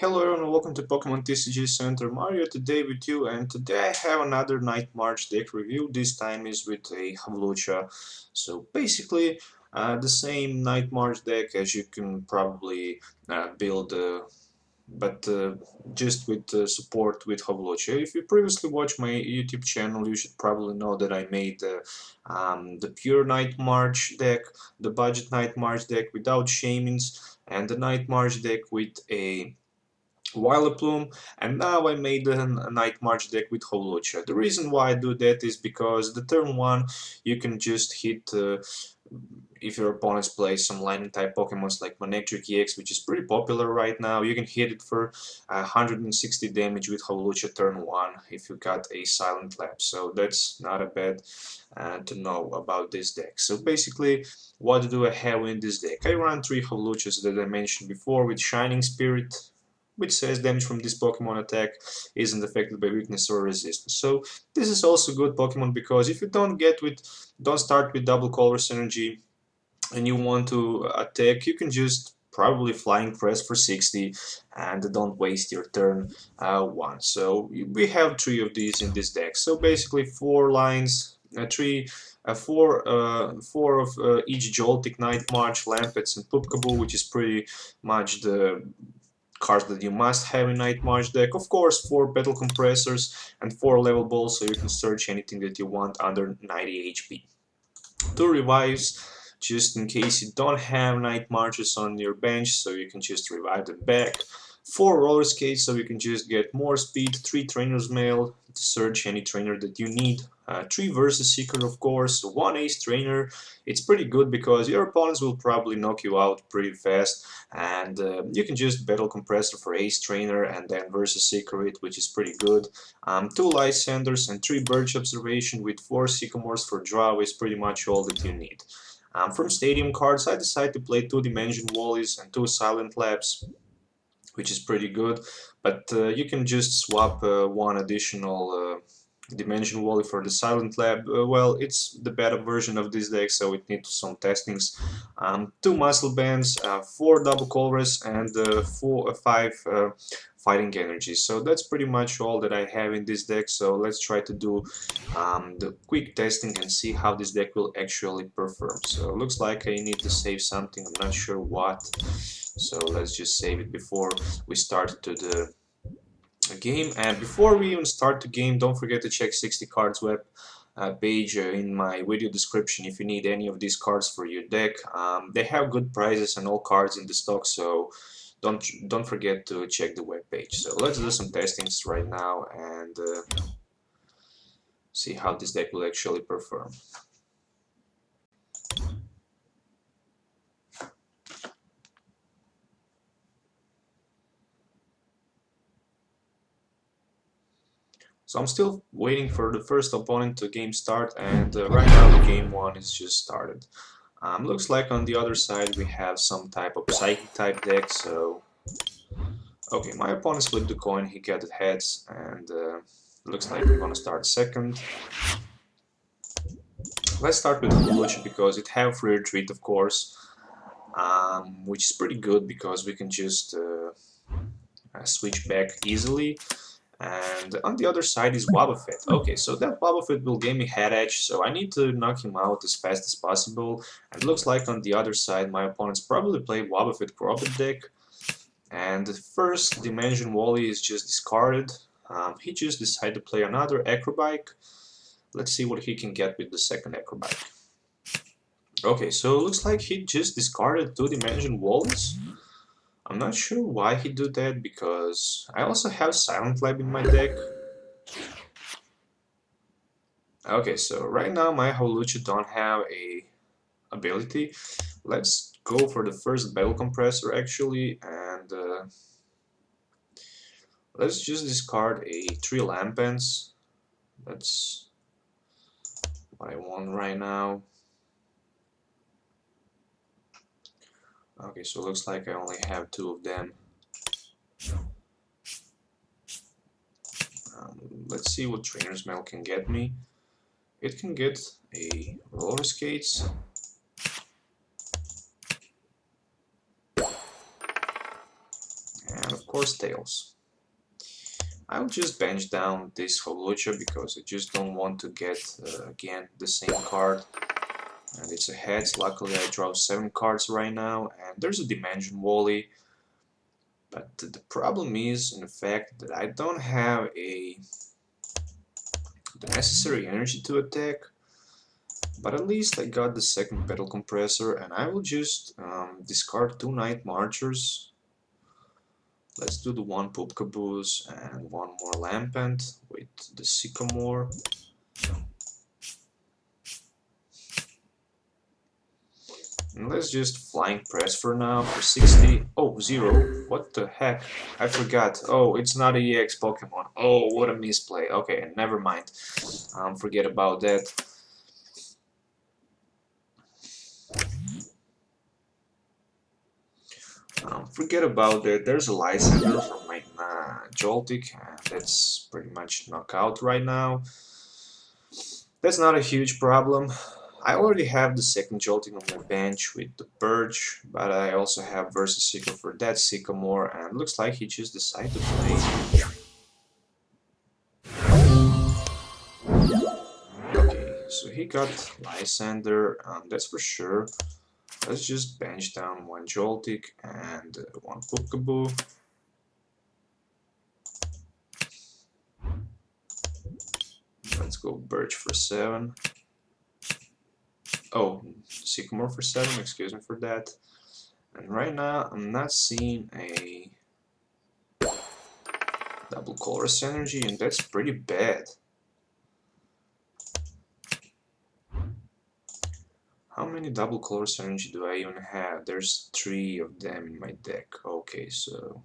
Hello everyone, welcome to Pokemon TCG Center. Mario today with you, and today I have another Night March deck review. This time is with a Hawlucha. So basically, the same Night March deck as you can probably build, but just with support with Hawlucha. If you previously watched my YouTube channel, you should probably know that I made the pure Night March deck, the budget Night March deck without Shamans, and the Night March deck with a Plume, and now I made a Night March deck with Hawlucha. The reason why I do that is because the turn 1 you can just hit, if your opponents play some lightning type Pokemons like Manectric EX, which is pretty popular right now, you can hit it for 160 damage with Hawlucha turn 1 if you got a Silent Lab. So that's not a bad to know about this deck. So basically, what do I have in this deck? I run 3 Hawluchas that I mentioned before with Shining Spirit, which says damage from this Pokemon attack isn't affected by weakness or resistance. So this is also good Pokemon because if you don't start with double Colress energy and you want to attack, you can just probably Flying Crest for 60 and don't waste your turn 1. So we have 3 of these in this deck. So basically 4 lines, 4 of each Joltik, Night March, Lampets, and Pupkaboo, which is pretty much the cards that you must have in Night March deck. Of course, 4 Battle Compressors and 4 Level Balls, so you can search anything that you want under 90 HP. 2 Revives, just in case you don't have Night Marches on your bench, so you can just revive them back. 4 Roller Skates, so you can just get more speed. 3 Trainer's Mail to search any trainer that you need. 3 Versus Seeker, of course. 1 Ace Trainer. It's pretty good because your opponents will probably knock you out pretty fast, and you can just Battle Compressor for Ace Trainer and then Versus Seeker it, which is pretty good. 2 Lysanders and 3 Birch Observation with 4 Sycamores for draw is pretty much all that you need. From Stadium cards, I decided to play 2 Dimension Wallies and 2 Silent Labs, which is pretty good, but you can just swap 1 additional Dimension Wally for the Silent Lab. Well, it's the beta version of this deck, so it needs some testings. 2 Muscle Bands, 4 Double Colress, and 5 Fighting Energy. So that's pretty much all that I have in this deck, so let's try to do the quick testing and see how this deck will actually perform. So it looks like I need to save something, I'm not sure what. So let's just save it before we start to the game. And before we even start the game, don't forget to check 60 Cards web page in my video description if you need any of these cards for your deck. They have good prices and all cards in the stock, so don't forget to check the web page. So let's do some testings right now and see how this deck will actually perform. So I'm still waiting for the first opponent to game start, and right now the game 1 is just started. Looks like on the other side we have some type of Psychic type deck, so... Okay, my opponent flipped the coin, he got the heads, and looks like we're gonna start second. Let's start with Hawlucha because it have free retreat, of course, which is pretty good because we can just switch back easily. And on the other side is Wobbuffet. Okay, so that Wobbuffet will give me head edge, so I need to knock him out as fast as possible. And it looks like on the other side my opponents probably play Wobbuffet Crobat deck. And the first Dimension Wally is just discarded. He just decided to play another Acrobike. Let's see what he can get with the second Acrobike. Okay, so it looks like he just discarded 2 Dimension Wallies. I'm not sure why he did that, because I also have Silent Lab in my deck. Okay, so right now my Hawlucha don't have a ability. Let's go for the first Battle Compressor actually, and let's just discard a 3 Lampens. That's what I want right now. Okay, so it looks like I only have 2 of them. Let's see what Trainer's Mail can get me. It can get a Roller Skates. And of course tails. I'll just bench down this Hawlucha because I just don't want to get again the same card. And it's a heads. Luckily I draw 7 cards right now, and there's a Dimension Volley. But the problem is in the fact that I don't have the necessary energy to attack. But at least I got the second Petal Compressor, and I will just discard 2 Night Marchers. Let's do the 1 Poop Caboose and 1 more Lampent with the Sycamore. And let's just Flying Press for now for 60. Oh, 0. What the heck? I forgot. Oh, it's not a EX Pokemon. Oh, what a misplay. Okay, never mind. Forget about that. Forget about that. There's a Lysander from my Joltik, and that's pretty much knockout right now. That's not a huge problem. I already have the second Joltik on my bench with the Birch, but I also have Versus Seeker for that Sycamore, and looks like he just decided to play. Okay, so he got Lysander, that's for sure. Let's just bench down 1 Joltik and 1 Pukkaboo. Let's go Birch for 7. Oh, Sycamore for 7, excuse me for that. And right now I'm not seeing a double Colress Energy, and that's pretty bad. How many double Colress Energy do I even have? There's 3 of them in my deck. Okay, so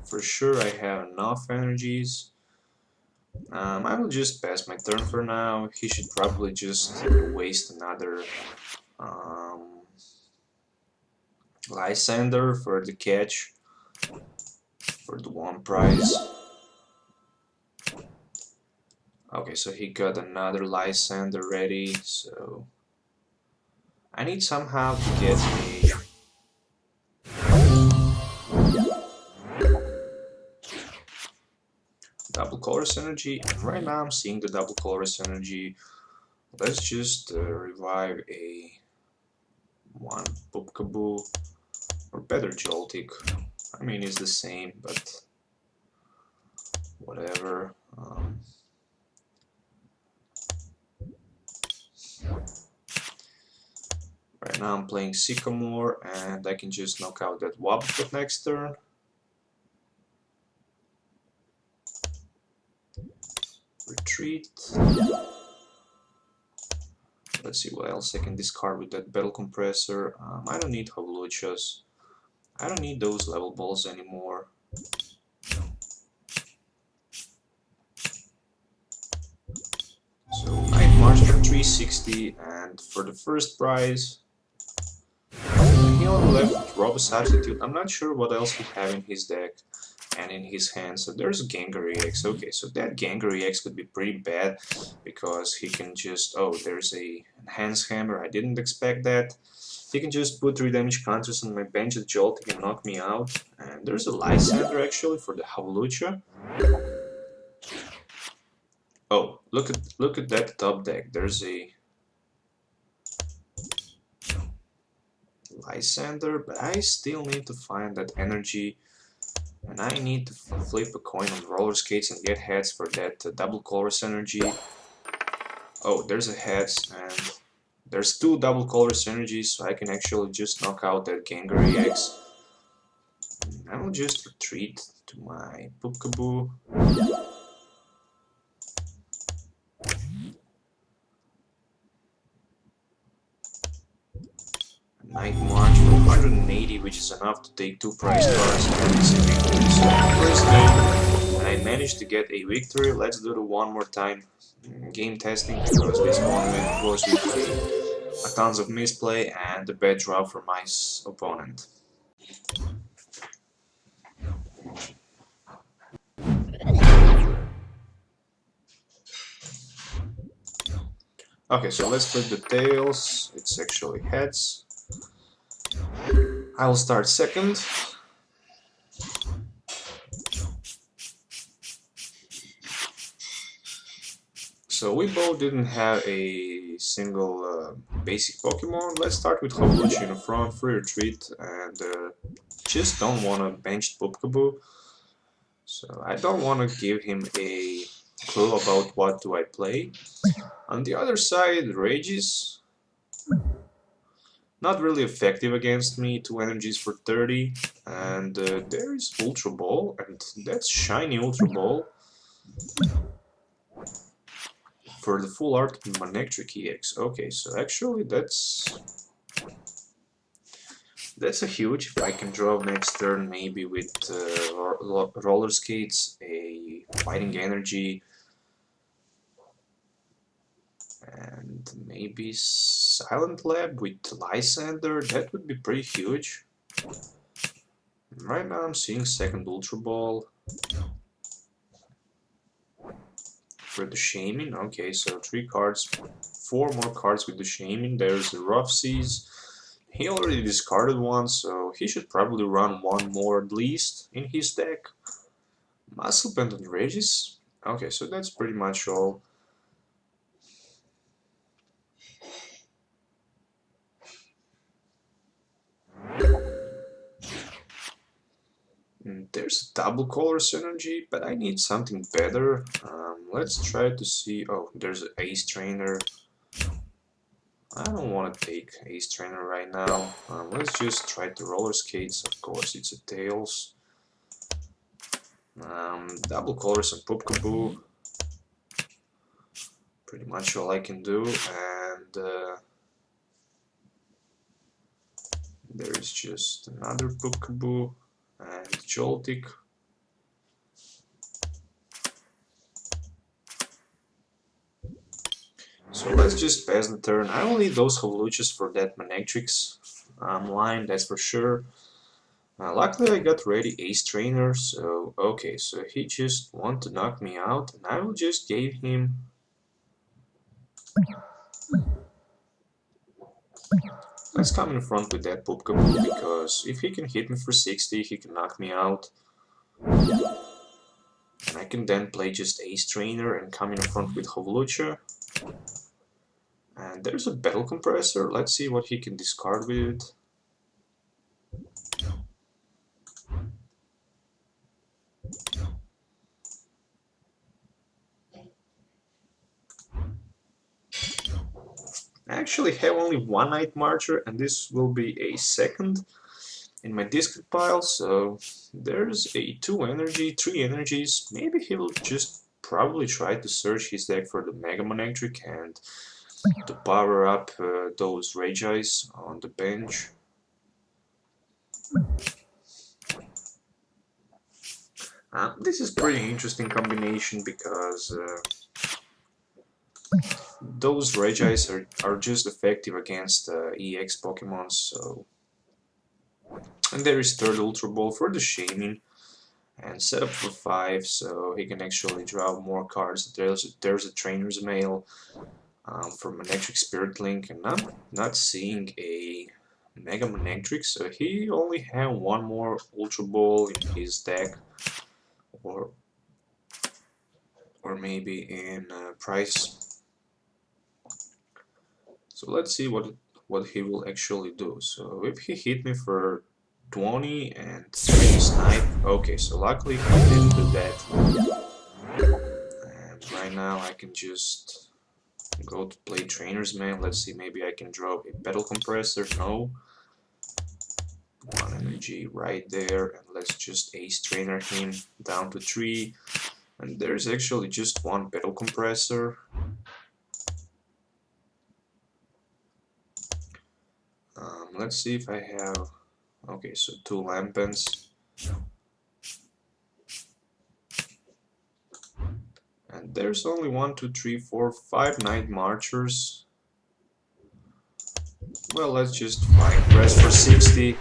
for sure I have enough energies. I will just pass my turn for now. He should probably just waste another Lysander for the catch, for the 1 prize. Okay, so he got another Lysander ready, so I need somehow to get a double Colress Energy, and right now I'm seeing the double Colress Energy. Let's just revive a 1 Pukkaboo, or better Joltik. I mean, it's the same, but whatever. Right now I'm playing Sycamore, and I can just knock out that Wobbuffet next turn. Retreat. Let's see what else I can discard with that Battle Compressor. I don't need Hawluchas. I don't need those level balls anymore. So Night March for 360, and for the first prize he only left Robo Substitute. I'm not sure what else he have in his deck and in his hand. So there's a Gengar EX. Okay, so that Gengar EX could be pretty bad because he can just... Oh, there's a Enhanced Hammer. I didn't expect that. He can just put 3 damage counters on my bench at Joltik and knock me out. And there's a Lysander actually for the Hawlucha. Oh, look at that top deck. There's a Lysander, but I still need to find that energy, and I need to flip a coin on roller skates and get heads for that double Colress Energy. Oh, there's a heads, and there's 2 double Colress Energies, so I can actually just knock out that Gengar EX. I will just retreat to my Pukkaboo. Night March for 180, which is enough to take 2 prize cards and it's a victory. So first game, and I managed to get a victory. Let's do it one more time. Game testing, because this one was with a tons of misplay and a bad draw for my opponent. Okay, so let's flip the tails. It's actually heads. I will start second. So we both didn't have a single basic Pokemon. Let's start with Hawlucha in the front, free retreat, and just don't want to bench Pupkaboo. So I don't want to give him a clue about what do I play. On the other side, Regis, not really effective against me, 2 energies for 30, and there is Ultra Ball, and that's shiny Ultra Ball for the full art Manectric EX. Okay, so actually that's a huge. If I can draw next turn, maybe with roller skates, a fighting energy, and maybe Silent Lab with Lysander, that would be pretty huge. Right now I'm seeing second Ultra Ball for the Shaman. Okay, so 3 cards, 4 more cards with the Shaman. There's the Rough Seas. He already discarded one, so he should probably run one more at least in his deck. Muscle Band on Regis. Okay, so that's pretty much all. There's double color synergy, but I need something better. Let's try to see. Oh, there's an Ace Trainer. I don't want to take Ace Trainer right now. Let's just try the roller skates. Of course, it's a Tails. Double colors and Pupkaboo. Pretty much all I can do. And there is just another Pupkaboo and Joltik. So let's just pass the turn. I will need those Hawluchas for that Manectrix line, that's for sure. Luckily I got ready Ace Trainer, so okay, so he just want to knock me out, and I will just give him... Let's come in front with that Pupkaboo, because if he can hit me for 60, he can knock me out. And I can then play just Ace Trainer and come in front with Hawlucha. And there's a Battle Compressor, let's see what he can discard with it. I actually have only one Night Marcher, and this will be a second in my discard pile, so there's a 2 energy, 3 energies. Maybe he will just probably try to search his deck for the Mega Manectric and to power up those Rage Eyes on the bench. This is pretty interesting combination because those Rage Eyes are just effective against EX Pokemon, so... And there is third Ultra Ball for the Shaman, and set up for 5, so he can actually draw more cards. There's a Trainer's Mail for Manectric Spirit Link, and I'm not seeing a Mega Manectric, so he only had one more Ultra Ball in his deck, or maybe in price. So let's see what he will actually do. So if he hit me for 20 and 3 snipe, okay, so luckily he didn't do that. And right now I can just go to play Trainer's Mail. Let's see, maybe I can draw a Battle Compressor. No. 1 energy right there, and let's just Ace Trainer him down to 3. And there's actually just 1 Battle Compressor. Let's see if I have... Okay, so 2 Lampens. And there's only 1, 2, 3, 4, 5 Night Marchers. Well, let's just find rest for 60.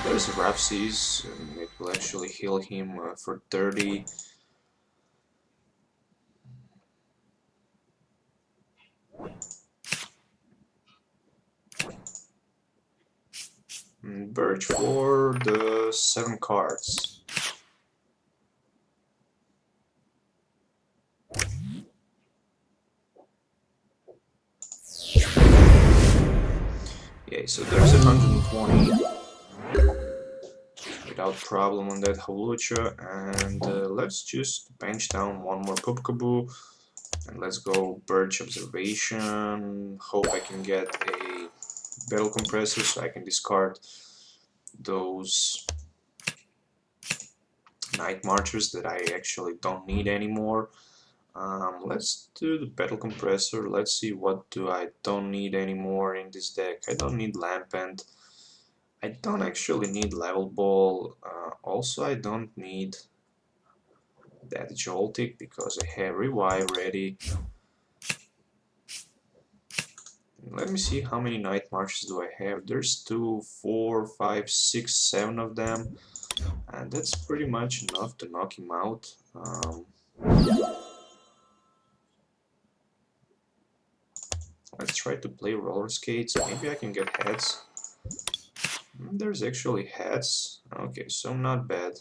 There's a Rough Seas, and it will actually heal him for 30. Birch for the 7 cards. Yeah, so there's 120 without problem on that Hawlucha, and let's just bench down one more Pupkaboo, and let's go Birch Observation. Hope I can get a Battle Compressor so I can discard those Night Marchers that I actually don't need anymore. Let's do the Battle Compressor. Let's see what do I don't need anymore in this deck. I don't need Lampent. I don't actually need Level Ball. Also, I don't need that Joltik because I have Revive ready. Let me see how many Night Marches do I have. There's 2, 4, 5, 6, 7 of them, and that's pretty much enough to knock him out. Let's try to play Roller Skates. Maybe I can get heads. There's actually heads. Okay, so not bad.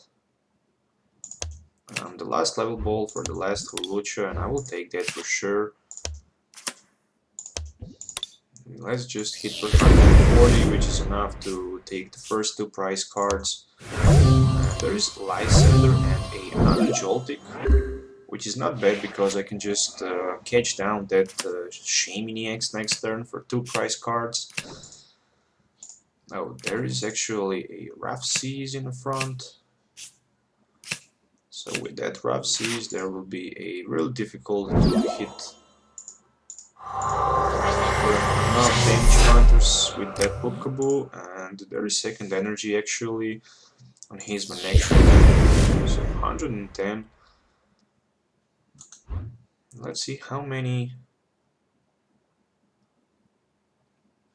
The last level ball for the last Hawlucha, and I will take that for sure. Let's just hit for 140, which is enough to take the first 2 prize cards. There is Lysander and another Joltik, which is not bad because I can just catch down that Shaymin next turn for 2 prize cards. Oh, there is actually a Rough Seas in the front. So with that Rough Seas, there will be a real difficult to hit enough damage counters with that Pupkaboo, and there is second energy actually on his connection. So 110. Let's see how many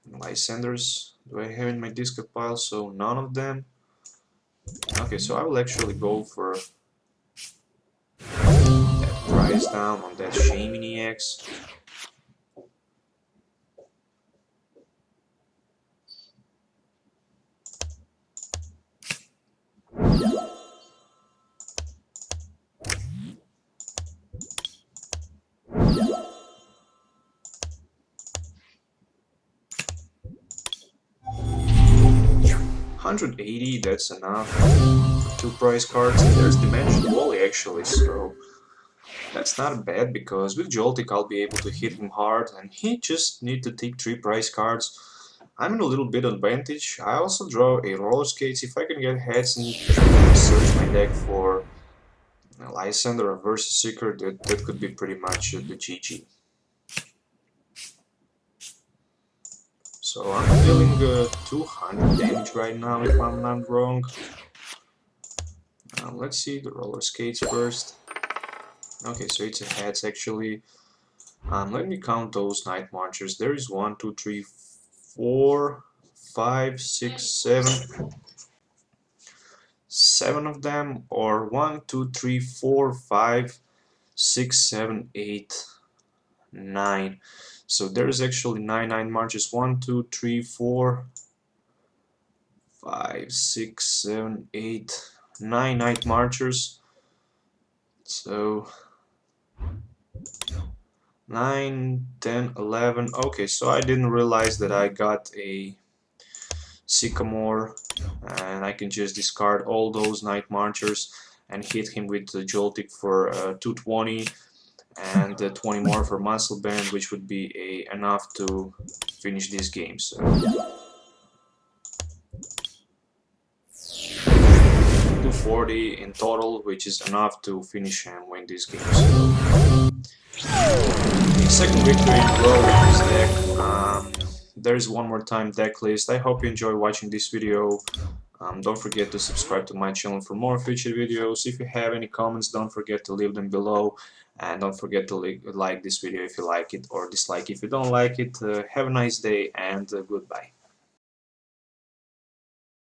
Lysanders do I have in my discard pile. So none of them. Okay, so I will actually go for that price down on that Shaymin EX. $180, that's enough for 2 prize cards, and there's Dimension Wally actually, so that's not bad because with Joltik I'll be able to hit him hard and he just need to take 3 prize cards. I'm in a little bit advantage. I also draw a Roller Skates. If I can get heads and search my deck for Lysander or Versus Seeker, that could be pretty much the GG. So I'm dealing 200 damage right now if I'm not wrong. Let's see the Roller Skates first. Okay, so it's a heads actually. Let me count those Night Marchers. There is 1, 2, 3, 4, 5, 6, 7. 7 of them, or 1, 2, 3, 4, 5, 6, 7, 8, 9. So there's actually 9 Night Marches. 1, 2, 3, 4, 5, 6, 7, 8, 9 Night Marchers. So 9, 10, 11. Okay, so I didn't realize that I got a Sycamore, and I can just discard all those Night Marchers and hit him with the Joltik for 220 and 20 more for Muscle Band, which would be enough to finish this game. So 240 in total, which is enough to finish and win this game. So second victory in a row with this deck. There's one more time deck list. I hope you enjoy watching this video. Don't forget to subscribe to my channel for more future videos. If you have any comments, don't forget to leave them below. And don't forget to like this video if you like it, or dislike if you don't like it. Have a nice day, and goodbye.